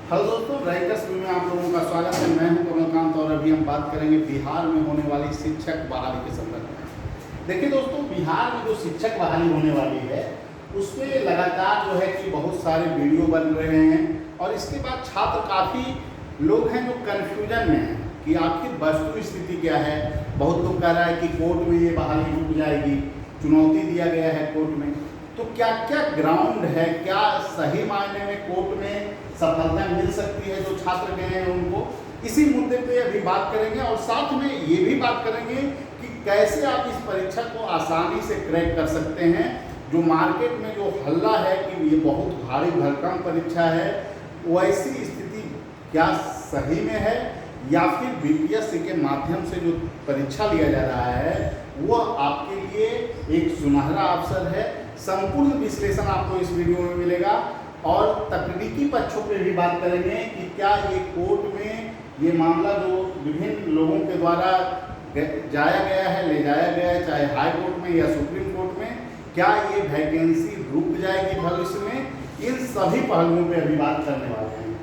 Hello दोस्तों, writers view में आप लोगों का स्वागत है। मैं हूं कमलकांत और अभी हम बात करेंगे बिहार में होने वाली शिक्षक बहाली के संदर्भ में। देखिए दोस्तों, बिहार में जो शिक्षक बहाली होने वाली है उसमें लगातार जो है कि बहुत सारे वीडियो बन रहे हैं और इसके बाद छात्र काफ़ी लोग हैं जो कन्फ्यूजन में हैं कि आखिर वस्तु स्थिति क्या है। बहुत लोग कह रहा है कि कोर्ट में ये बहाली रुक जाएगी, चुनौती दिया गया है कोर्ट में। तो क्या क्या ग्राउंड है, क्या सही मायने में कोर्ट में सफलता मिल सकती है जो छात्र गए हैं उनको, इसी मुद्दे पे अभी बात करेंगे। और साथ में ये भी बात करेंगे कि कैसे आप इस परीक्षा को आसानी से क्रैक कर सकते हैं। जो मार्केट में जो हल्ला है कि ये बहुत भारी भरकम परीक्षा है, वैसी स्थिति क्या सही में है या फिर बीपीएससी के माध्यम से जो परीक्षा लिया जा रहा है वो आपके लिए एक सुनहरा अवसर है। संपूर्ण विश्लेषण आपको इस वीडियो में मिलेगा और तकनीकी पक्षों पे भी बात करेंगे कि क्या ये कोर्ट में ये मामला जो विभिन्न लोगों के द्वारा जाया गया है, ले जाया गया है, चाहे हाई कोर्ट में या सुप्रीम कोर्ट में, क्या ये वैकेंसी रुक जाएगी भविष्य में, इन सभी पहलुओं पे अभी बात करने वाले हैं।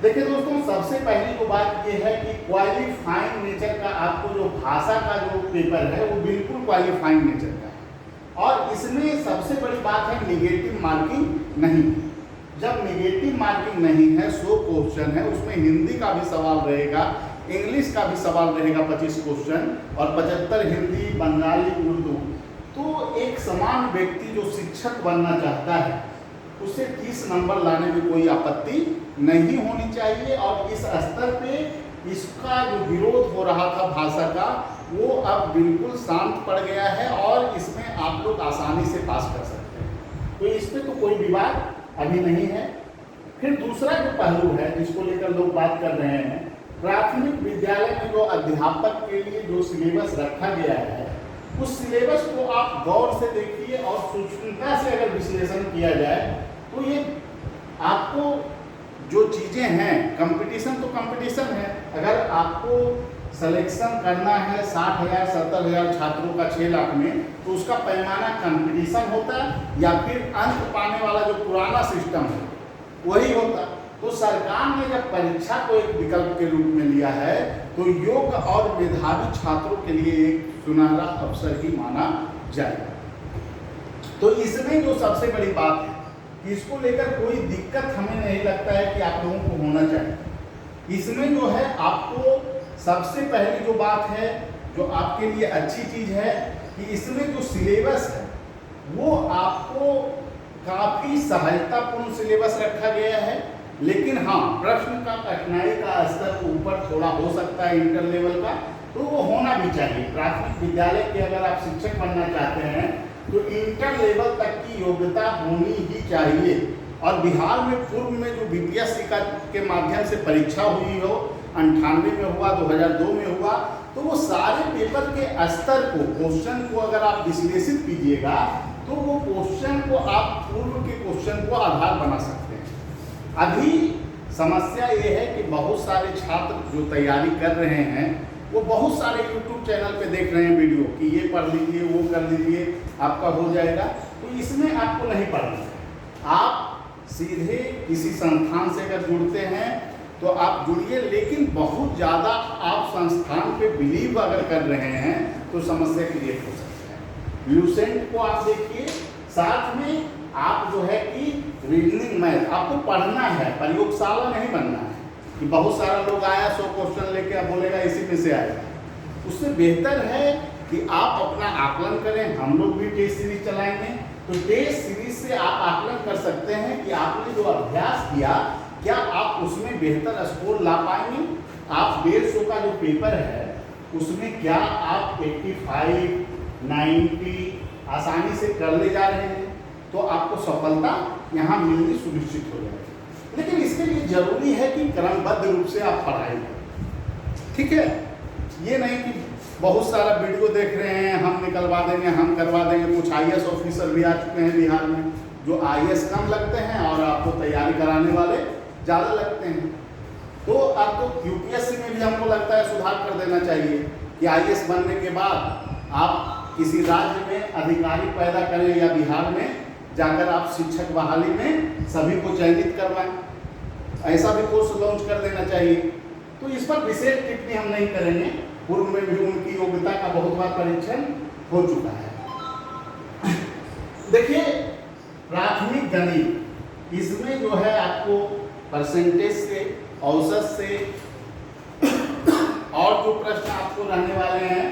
देखिए दोस्तों, सबसे पहली तो बात ये है कि क्वालिफाइंग नेचर का आपको जो भाषा का जो पेपर है वो बिल्कुल क्वालिफाइंग नेचर का है और इसमें सबसे बड़ी बात है निगेटिव मार्किंग नहीं। जब निगेटिव मार्किंग नहीं है, 100 क्वेश्चन है, उसमें हिंदी का भी सवाल रहेगा, इंग्लिश का भी सवाल रहेगा 25 क्वेश्चन और 75 हिंदी, बंगाली, उर्दू। तो एक समान व्यक्ति जो शिक्षक बनना चाहता है उसे 30 नंबर लाने में कोई आपत्ति नहीं होनी चाहिए। और इस स्तर पे इसका जो विरोध हो रहा था भाषा का वो अब बिल्कुल शांत पड़ गया है और इसमें आप लोग आसानी से पास कर सकते हैं। तो इस पर तो कोई विवाद अभी नहीं है। फिर दूसरा जो पहलू है जिसको लेकर लोग बात कर रहे हैं, प्राथमिक विद्यालय में जो अध्यापक के लिए जो सिलेबस रखा गया है उस सिलेबस को आप गौर से देखिए और सूक्ष्मता से अगर विश्लेषण किया जाए तो ये आपको जो चीज़ें हैं, कंपटीशन तो कंपटीशन है। अगर आपको सिलेक्शन करना है 60,000 70,000 छात्रों का 6 लाख में, तो उसका पैमाना कंपटीशन होता है या फिर अंक पाने वाला जो पुराना सिस्टम है वही होता। तो सरकार ने जब परीक्षा को एक विकल्प के रूप में लिया है तो योग्य और मेधावी छात्रों के लिए एक सुनहरा अवसर ही माना जाएगा। तो इसमें जो सबसे बड़ी बात है कि इसको लेकर कोई दिक्कत हमें नहीं लगता है कि आप लोगों को होना चाहिए। इसमें जो है आपको सबसे पहली जो बात है जो आपके लिए अच्छी चीज़ है कि इसमें जो सिलेबस है वो आपको काफ़ी सहायतापूर्ण सिलेबस रखा गया है। लेकिन हाँ, प्रश्न का कठिनाई का स्तर ऊपर थोड़ा हो सकता है इंटर लेवल का, तो वो होना भी चाहिए। प्राथमिक विद्यालय के अगर आप शिक्षक बनना चाहते हैं तो इंटर लेवल तक की योग्यता होनी ही चाहिए। और बिहार में पूर्व में जो बीपीएससी के माध्यम से परीक्षा हुई हो, 98 में हुआ, 2002 में हुआ, तो वो सारे पेपर के स्तर को, क्वेश्चन को अगर आप विश्लेषित कीजिएगा तो वो क्वेश्चन को आप पूर्व के क्वेश्चन को आधार बना सकते हैं। अभी समस्या ये है कि बहुत सारे छात्र जो तैयारी कर रहे हैं वो बहुत सारे यूट्यूब चैनल पे देख रहे हैं वीडियो कि ये पढ़ लीजिए, वो कर लीजिए, आपका हो जाएगा। तो इसमें आपको नहीं पढ़ना है। आप सीधे किसी संस्थान से अगर जुड़ते हैं तो आप जुड़िए, लेकिन बहुत ज़्यादा आप संस्थान पे बिलीव अगर कर रहे हैं तो समस्या क्रिएट हो सकती है। ल्यूसेंट को आप देखिए, साथ में आप जो है कि रीजनिंग मैथ आपको पढ़ना है, प्रयोगशाला नहीं बनना है कि बहुत सारा लोग आया 100 क्वेश्चन लेके आप बोलेगा इसी में से आएगा। उससे बेहतर है कि आप अपना आकलन करें। हम लोग भी टेस्ट सीरीज चलाएंगे तो टेस्ट सीरीज से आप आकलन कर सकते हैं कि आपने जो अभ्यास किया क्या आप उसमें बेहतर स्कोर ला पाएंगे। आप 150 का जो पेपर है उसमें क्या आप 85, 90 आसानी से कर ले जा रहे हैं, तो आपको सफलता यहाँ मिलनी सुनिश्चित हो जाएगी। लेकिन इसके लिए जरूरी है कि क्रमबद्ध रूप से आप पढ़ाई करें, ठीक है। ये नहीं कि बहुत सारा वीडियो देख रहे हैं, हम निकलवा देंगे, हम करवा देंगे। कुछ आईएएस ऑफिसर भी आ चुके हैं बिहार में जो आईएएस कम लगते हैं और आपको तैयारी कराने वाले ज़्यादा लगते हैं। तो अब तो यूपीएससी में भी हमको लगता है सुधार कर देना चाहिए कि आईएएस बनने के बाद आप किसी राज्य में अधिकारी पैदा करें या बिहार में जाकर आप शिक्षक बहाली में सभी को चयनित करवाएं। ऐसा भी कोर्स लॉन्च कर देना चाहिए। तो इस पर विशेष टिप्पणी हम नहीं करेंगे, पूर्व में भी उनकी योग्यता का बहुत बार परीक्षण हो चुका है। देखिए प्राथमिक गणित, इसमें जो है आपको परसेंटेज से, औसत से और जो प्रश्न आपको रहने वाले हैं,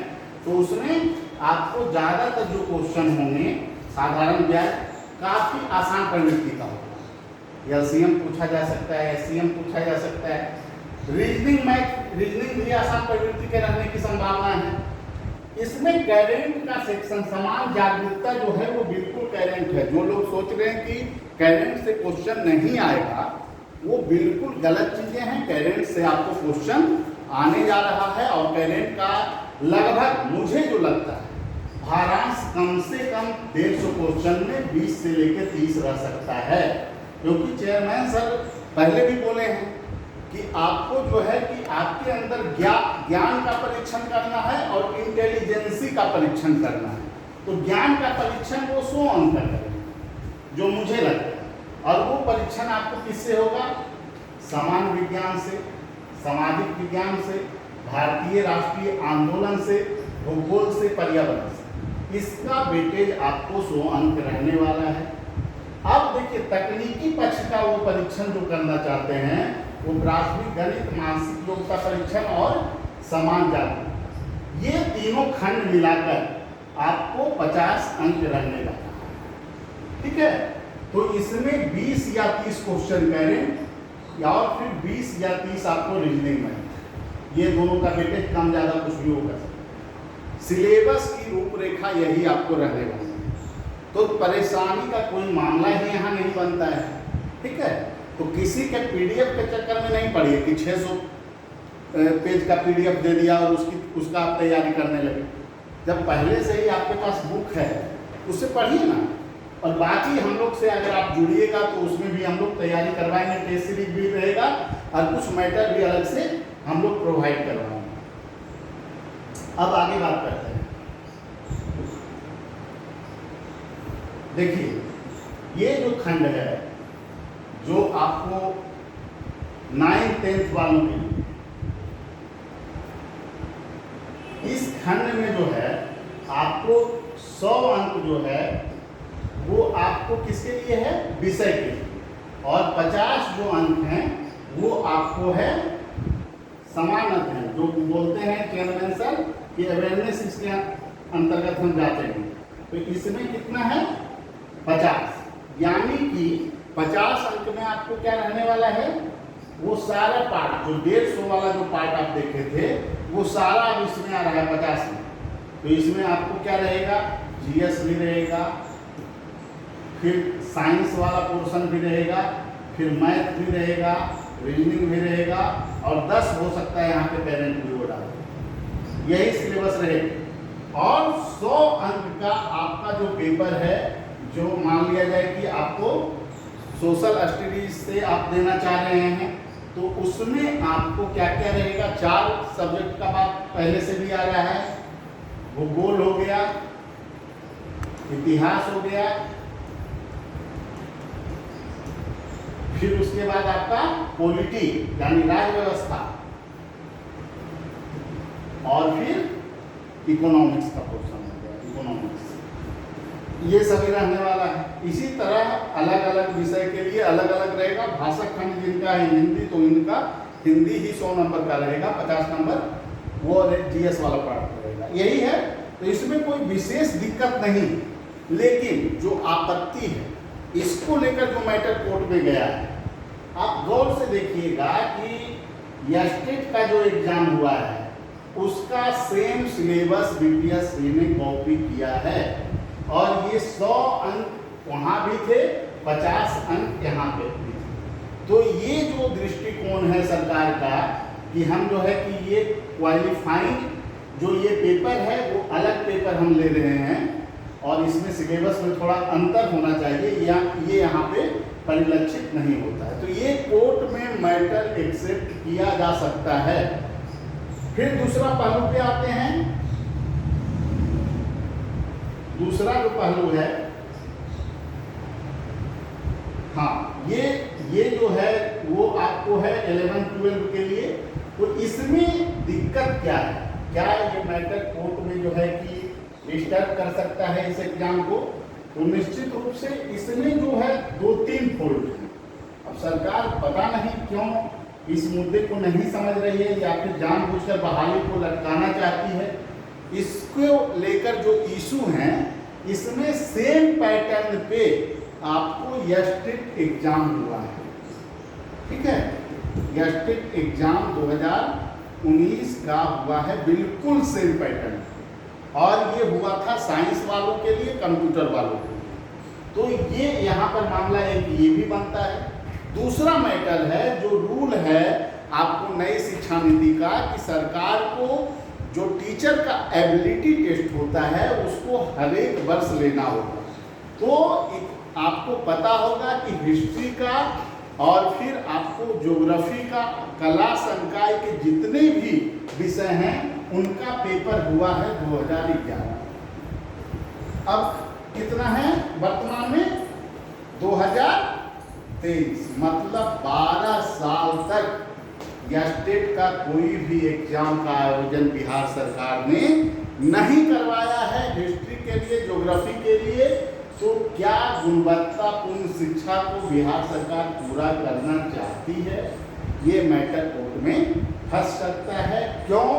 तो उसमें आपको ज़्यादातर जो क्वेश्चन होंगे साधारण ब्याज काफ़ी आसान प्रवृत्ति का होगा। एलसीएम पूछा जा सकता है, एससीएम पूछा जा सकता है, रीजनिंग मैथ, रीजनिंग भी आसान प्रवृत्ति के रहने की संभावना है। इसमें करेंट का सेक्शन, समान जागरूकता जो है वो बिल्कुल करेंट है। जो लोग सोच रहे हैं कि करेंट से क्वेश्चन नहीं आएगा, वो बिल्कुल गलत चीजें हैं। करेंट से आपको क्वेश्चन आने जा रहा है और करेंट का लगभग, मुझे जो लगता है, भारांश कम से कम 150 क्वेश्चन में 20 से लेकर 30 रह सकता है। क्योंकि चेयरमैन सर पहले भी बोले हैं कि आपको जो है कि आपके अंदर ज्ञान का परीक्षण करना है और इंटेलिजेंसी का परीक्षण करना है। तो ज्ञान का परीक्षण वो 100 अंक का करेंगे, जो मुझे लगता है, और वो परीक्षण आपको किससे होगा? सामान्य विज्ञान से, सामाजिक विज्ञान से, भारतीय राष्ट्रीय आंदोलन से, भूगोल से, पर्यावरण से। इसका वेटेज आपको 100 अंक रहने वाला है। अब देखिए तकनीकी पक्ष का वो परीक्षण जो करना चाहते हैं, वो प्राथमिक गणित, मानसिक योग्यता परीक्षण और समान जागरूकता, ये तीनों खंड मिलाकर आपको 50 अंक रहने वाला है। ठीक है, तो इसमें 20 या 30 क्वेश्चन करें और फिर 20 या 30 आपको रीजनिंग में, ये दोनों का वेटेज कम ज़्यादा कुछ भी होगा। सिलेबस की रूपरेखा यही आपको रहने वाली है, तो परेशानी का कोई मामला ही यहाँ नहीं बनता है। ठीक है, तो किसी के पीडीएफ के चक्कर में नहीं पड़िए कि 600 पेज का पीडीएफ दे दिया और उसका आप तैयारी करने लगे। जब पहले से ही आपके पास बुक है, उससे पढ़िए ना। और बाकी हम लोग से अगर आप जुड़िएगा तो उसमें भी हम लोग तैयारी करवाएंगे, टेस्ट सीरीज भी रहेगा और कुछ मैटर भी अलग से हम लोग प्रोवाइड करवाएंगे। अब आगे बात करते हैं। देखिए ये जो खंड है, जो आपको 9th 10th वालों के लिए, इस खंड में जो है आपको 100 अंक जो है वो आपको किसके लिए है? विषय के लिए। और 50 जो अंक हैं वो आपको है समान अध्ययन, जो बोलते हैं चेयरमैन सर कि अवेयरनेस, इसके अंतर्गत हम जाते हैं। तो इसमें कितना है? 50, यानी कि 50 अंक में आपको क्या रहने वाला है? वो सारा पार्ट, जो 150 वाला जो पार्ट आप देखे थे, वो सारा अब इसमें आ रहा है 50 में। तो इसमें आपको क्या रहेगा? जीएस भी रहेगा, फिर साइंस वाला पोर्शन भी रहेगा, फिर मैथ भी रहेगा, रीजनिंग भी रहेगा, और 10 हो सकता है यहाँ पे पेरेंट भी हो डाले। यही सिलेबस रहेगा। और 100 अंक का आपका जो पेपर है, जो मान लिया जाए कि आपको सोशल स्टडीज से आप देना चाह रहे हैं, तो उसमें आपको क्या क्या रहेगा? 4 सब्जेक्ट का बात पहले से भी आ रहा है। भूगोल हो गया, इतिहास हो गया, फिर उसके बाद आपका पॉलिटी यानी राज्य व्यवस्था, और फिर इकोनॉमिक्स का पोर्शन हो गया, इकोनॉमिक्स, ये सभी रहने वाला है। इसी तरह अलग अलग विषय के लिए अलग अलग रहेगा। भाषा खंड जिनका है हिंदी, तो इनका हिंदी ही 100 नंबर का रहेगा, 50 नंबर वो जीएस वाला पार्ट रहेगा। यही है, तो इसमें कोई विशेष दिक्कत नहीं। लेकिन जो आपत्ति है, इसको लेकर जो मैटर कोर्ट में गया है, आप गौर से देखिएगा कि स्टेट का जो एग्जाम हुआ है उसका सेम सिलेबस बीपीएससी ने कॉपी किया है, और ये 100 अंक वहाँ भी थे, 50 अंक यहाँ पे भी थे। तो ये जो दृष्टिकोण है सरकार का कि हम जो है कि ये क्वालिफाइंग जो ये पेपर है वो अलग पेपर हम ले रहे हैं, और इसमें सिलेबस में थोड़ा अंतर होना चाहिए, ये यहाँ पे परिलक्षित नहीं होता है। तो ये कोर्ट में मैटर एक्सेप्ट किया जा सकता है। फिर दूसरा पहलू पे आते हैं। दूसरा जो पहलू है, हाँ, ये जो है वो आपको है 11-12 के लिए। तो इसमें दिक्कत क्या है, क्या ये मैटर कोर्ट में जो है कि डिस्टर्ब कर सकता है इस एग्जाम को? तो निश्चित रूप से इसमें जो है 2-3 फॉल्ट है। अब सरकार पता नहीं क्यों इस मुद्दे को नहीं समझ रही है या फिर जानबूझकर बहाली को लटकाना चाहती है। इसको लेकर जो इशू हैं, इसमें सेम पैटर्न पे आपको यस्टिट एग्जाम हुआ है, ठीक है। यस्टिट एग्जाम 2019 का हुआ है, बिल्कुल सेम पैटर्न, और ये हुआ था साइंस वालों के लिए, कंप्यूटर वालों के लिए। तो ये यहाँ पर मामला एक ये भी बनता है। दूसरा मैटर है जो रूल है आपको नई शिक्षा नीति का, कि सरकार को जो टीचर का एबिलिटी टेस्ट होता है उसको हर एक वर्ष लेना होगा। तो आपको पता होगा कि हिस्ट्री का और फिर आपको ज्योग्राफी का, कला संकाय के जितने भी विषय हैं उनका पेपर हुआ है 2011। अब कितना है वर्तमान में? 2023, मतलब 12 साल तक यस्टिट का कोई भी एग्जाम का आयोजन बिहार सरकार ने नहीं करवाया है हिस्ट्री के लिए, ज्योग्राफी के लिए। तो क्या गुणवत्तापूर्ण शिक्षा को बिहार सरकार पूरा करना चाहती है? ये मैटर कोर्ट में फंस सकता है। क्यों?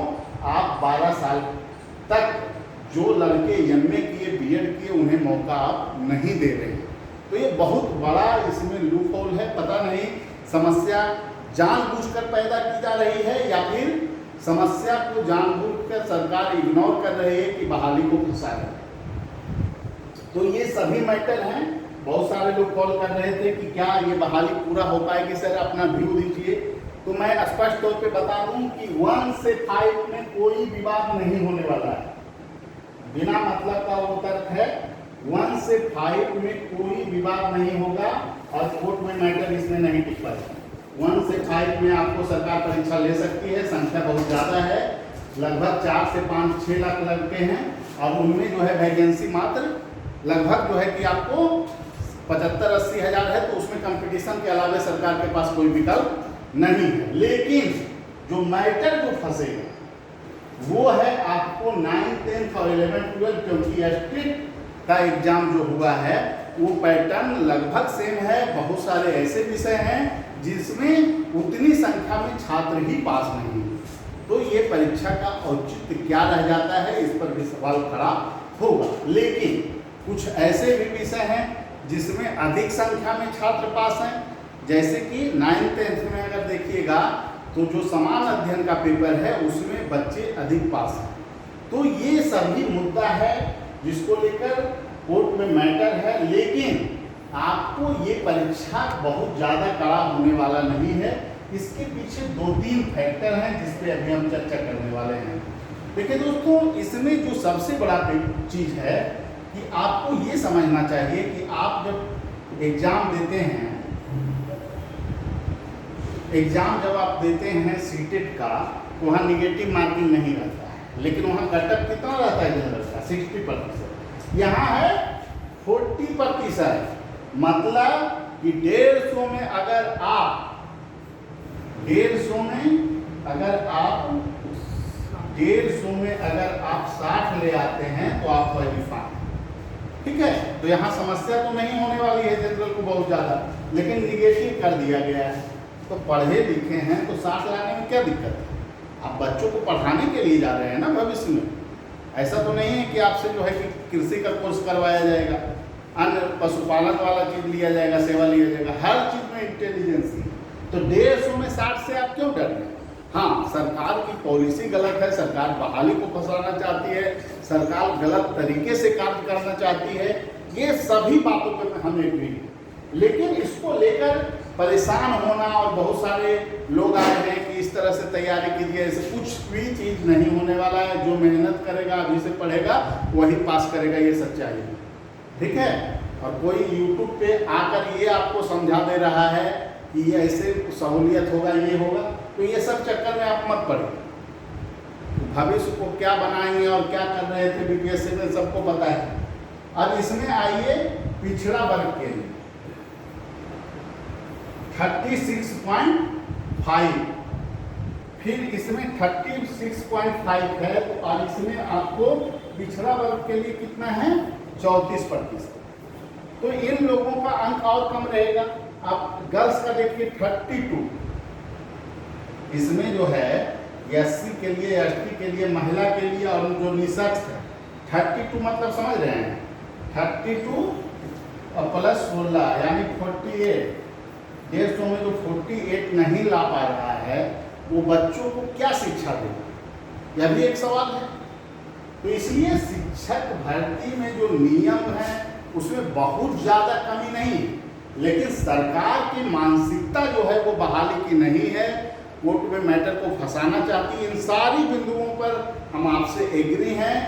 आप 12 साल तक जो लड़के एमए किए, बीएड किए, उन्हें मौका आप नहीं दे रहे हैं। तो ये बहुत बड़ा इसमें लूप होल है। पता नहीं समस्या जानबूझकर पैदा की जा रही है या फिर समस्या को जानबूझकर सरकार इग्नोर कर रही है कि बहाली को फंसा है। तो ये सभी मैटर हैं। बहुत सारे लोग कॉल कर रहे थे कि क्या ये बहाली पूरा हो पाएगी सर, अपना व्यू दीजिए। तो मैं स्पष्ट तौर पे बता दूं कि 1 से 5 में कोई विवाद नहीं होने वाला है। बिना मतलब का वो तर्क है, 1 से 5 में कोई विवाद नहीं होगा और कोर्ट में मैटर इसमें नहीं टिक पाएगा। 1 से 5 में आपको सरकार परीक्षा ले सकती है। संख्या बहुत ज़्यादा है, लगभग 4 से 5-6 लाख लड़के हैं और उनमें जो है वैकेंसी मात्र लगभग जो है कि आपको 75-80 हज़ार है। तो उसमें कंपटीशन के अलावा सरकार के पास कोई विकल्प नहीं है। लेकिन जो मैटर जो फंसेगा वो है आपको 9th, 10th और 11th, 12th, क्योंकि यस्टिट का एग्जाम जो हुआ है वो पैटर्न लगभग सेम है। बहुत सारे ऐसे विषय हैं जिसमें उतनी संख्या में छात्र ही पास नहीं है। तो ये परीक्षा का औचित्य क्या रह जाता है, इस पर भी सवाल खड़ा होगा। लेकिन कुछ ऐसे भी विषय हैं जिसमें अधिक संख्या में छात्र पास हैं, जैसे कि 9th, 10th में अगर देखिएगा तो जो समान अध्ययन का पेपर है उसमें बच्चे अधिक पास हैं। तो ये सभी मुद्दा है जिसको लेकर कोर्ट में मैटर है। लेकिन आपको ये परीक्षा बहुत ज़्यादा कड़ा होने वाला नहीं है। इसके पीछे 2-3 फैक्टर हैं जिस पे अभी हम चर्चा करने वाले हैं। देखिए दोस्तों, इसमें जो सबसे बड़ा चीज़ है कि आपको ये समझना चाहिए कि आप जब एग्ज़ाम देते हैं, जब आप देते हैं सीटेट का, तो वहाँ निगेटिव मार्किंग नहीं रहता है, लेकिन वहाँ कटअप कितना रहता है जनरल का? 60%। यहाँ है 40%। मतलब कि 150 में अगर आप 60 ले आते हैं तो आप क्वालिफाई, ठीक है। तो यहाँ समस्या तो नहीं होने वाली है जनरल को बहुत ज़्यादा, लेकिन निगेटिव कर दिया गया है। तो पढ़े लिखे हैं तो 60 लाने में क्या दिक्कत है? आप बच्चों को पढ़ाने के लिए जा रहे हैं ना भविष्य में। ऐसा तो नहीं है कि आपसे जो है कि कृषि का कोर्स करवाया जाएगा, अन्य पशुपालन वाला चीज़ लिया जाएगा, सेवा लिया जाएगा। हर चीज़ में इंटेलिजेंसी। तो 150 में 60 से आप क्यों डर रहे हैं? हाँ, सरकार की पॉलिसी गलत है, सरकार बहाली को फंसाना चाहती है, सरकार गलत तरीके से कार्य करना चाहती है। ये सभी बातों पर हम एग्री हैं, लेकिन इसको लेकर परेशान होना और बहुत सारे लोग आए हैं कि इस तरह से तैयारी कीजिए, ऐसे कुछ भी चीज़ नहीं होने वाला है। जो मेहनत करेगा, अभी से पढ़ेगा, वही पास करेगा, ये सच्चाई है, ठीक है। और कोई यूट्यूब पे आकर ये आपको समझा दे रहा है कि ये ऐसे सहूलियत होगा, ये होगा, तो ये सब चक्कर में आप मत पड़िए। भविष्य को क्या बनाएंगे और क्या कर रहे थे बीपीएससी में सबको पता है। अब इसमें आइए पिछड़ा वर्ग के लिए, 36.5, फिर इसमें 36.5 है और इसमें आपको पिछड़ा वर्ग के लिए कितना है 34%। तो इन लोगों का अंक और कम रहेगा। आप गर्ल्स का देखिए 32, इसमें जो है एससी के लिए, एसटी के लिए, महिला के लिए और जो निःशक्त है 32 मतलब समझ रहे हैं 32 और प्लस 16 यानी 48। 150 में जो 48 नहीं ला पा रहा है वो बच्चों को क्या शिक्षा देगा, यह भी एक सवाल है। तो इसलिए शिक्षक भर्ती में जो नियम है उसमें बहुत ज़्यादा कमी नहीं, लेकिन सरकार की मानसिकता जो है वो बहाली की नहीं है, कोर्ट में मैटर को फंसाना चाहती है। इन सारी बिंदुओं पर हम आपसे एग्री हैं,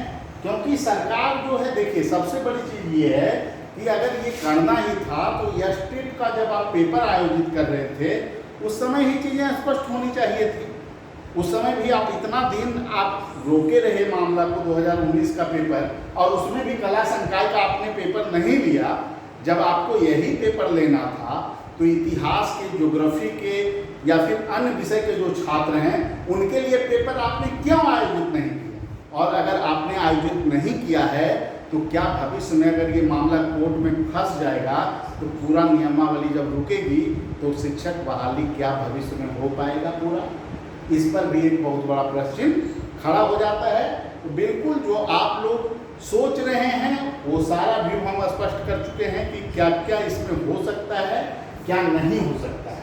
क्योंकि सरकार जो है देखिए सबसे बड़ी चीज़ ये है कि अगर ये करना ही था तो स्टेट का जब आप पेपर आयोजित कर रहे थे उस समय ही चीज़ें स्पष्ट होनी चाहिए थी। उस समय भी आप इतना दिन आप रोके रहे मामला को 2019 का पेपर, और उसमें भी कला संकाय का आपने पेपर नहीं लिया। जब आपको यही पेपर लेना था तो इतिहास के, ज्योग्राफी के या फिर अन्य विषय के जो छात्र हैं उनके लिए पेपर आपने क्यों आयोजित नहीं किया? और अगर आपने आयोजित नहीं किया है तो क्या भविष्य में अगर ये मामला कोर्ट में फंस जाएगा तो पूरा नियमावली जब रुकेगी तो शिक्षक बहाली क्या भविष्य में हो पाएगा पूरा? इस पर भी एक बहुत बड़ा प्रश्न खड़ा हो जाता है। तो बिल्कुल जो आप लोग सोच रहे हैं वो सारा व्यू हम स्पष्ट कर चुके हैं कि क्या क्या इसमें हो सकता है, क्या नहीं हो सकता है।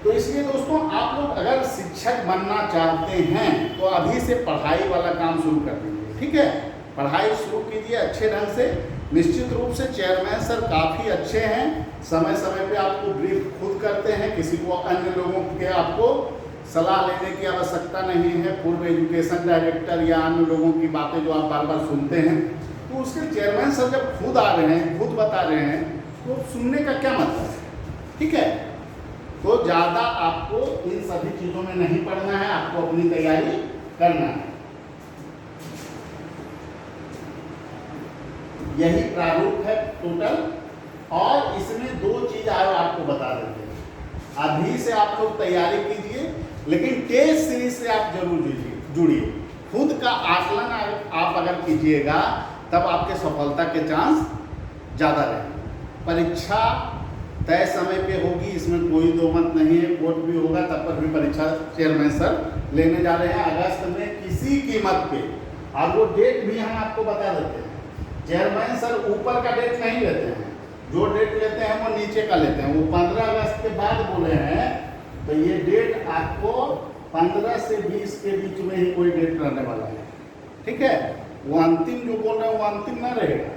तो इसलिए दोस्तों आप लोग अगर शिक्षक बनना चाहते हैं तो अभी से पढ़ाई वाला काम शुरू कर दीजिए, ठीक है? पढ़ाई शुरू कीजिए अच्छे ढंग से। निश्चित रूप से चेयरमैन सर काफ़ी अच्छे हैं, समय समय पे आपको ब्रीफ खुद करते हैं, किसी को अन्य लोगों के आपको सलाह लेने की आवश्यकता नहीं है। पूर्व एजुकेशन डायरेक्टर या अन्य लोगों की बातें जो आप बार बार सुनते हैं, तो उसके चेयरमैन सर जब खुद आ रहे हैं, खुद बता रहे हैं, तो सुनने का क्या मतलब है, ठीक है? तो ज़्यादा आपको इन सभी चीज़ों में नहीं पढ़ना है, आपको अपनी तैयारी करना है। यही प्रारूप है टोटल, और इसमें दो चीज़ और आपको बता देते हैं। अभी से आप लोग तैयारी कीजिए, लेकिन टेस्ट सीरीज से आप जरूर जुड़िए। खुद का आकलन आप अगर कीजिएगा तब आपके सफलता के चांस ज़्यादा रहेंगे। परीक्षा तय समय पे होगी, इसमें कोई दो मत नहीं है। कोर्ट भी होगा तब पर भी परीक्षा चेयरमैन सर लेने जा रहे हैं अगस्त में किसी कीमत पे, और वो डेट भी हम आपको बता देते हैं। चेयरमैन सर ऊपर का डेट नहीं लेते हैं, जो डेट लेते हैं वो नीचे का लेते हैं। वो 15 अगस्त के बाद बोले हैं, तो ये डेट आपको 15 से 20 के बीच में ही कोई डेट रहने वाला है, ठीक है? वो अंतिम जो बोल रहे हैं वो अंतिम ना रहेगा।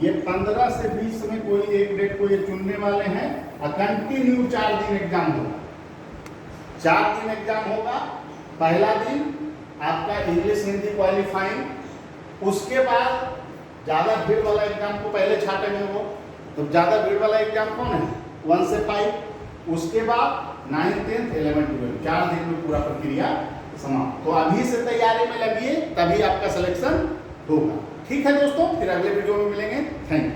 ये 15 से 20 में कोई एक डेट को ये चुनने वाले हैं, और कंटिन्यू 4 दिन एग्जाम होगा। 4 दिन एग्जाम होगा। पहला दिन आपका इंग्लिश हिंदी क्वालिफाइंग, उसके बाद ज़्यादा भीड़ वाला एग्जाम को पहले छाटेंगे वो। तो ज़्यादा भीड़ वाला एग्जाम कौन है? 1 से 5। उसके बाद 9th 10th 11th 12, 4 दिन में पूरा प्रक्रिया समाप्त। तो अभी से तैयारी में लगिए, तभी आपका सिलेक्शन होगा। ठीक है दोस्तों, फिर अगले वीडियो में मिलेंगे। Thank you.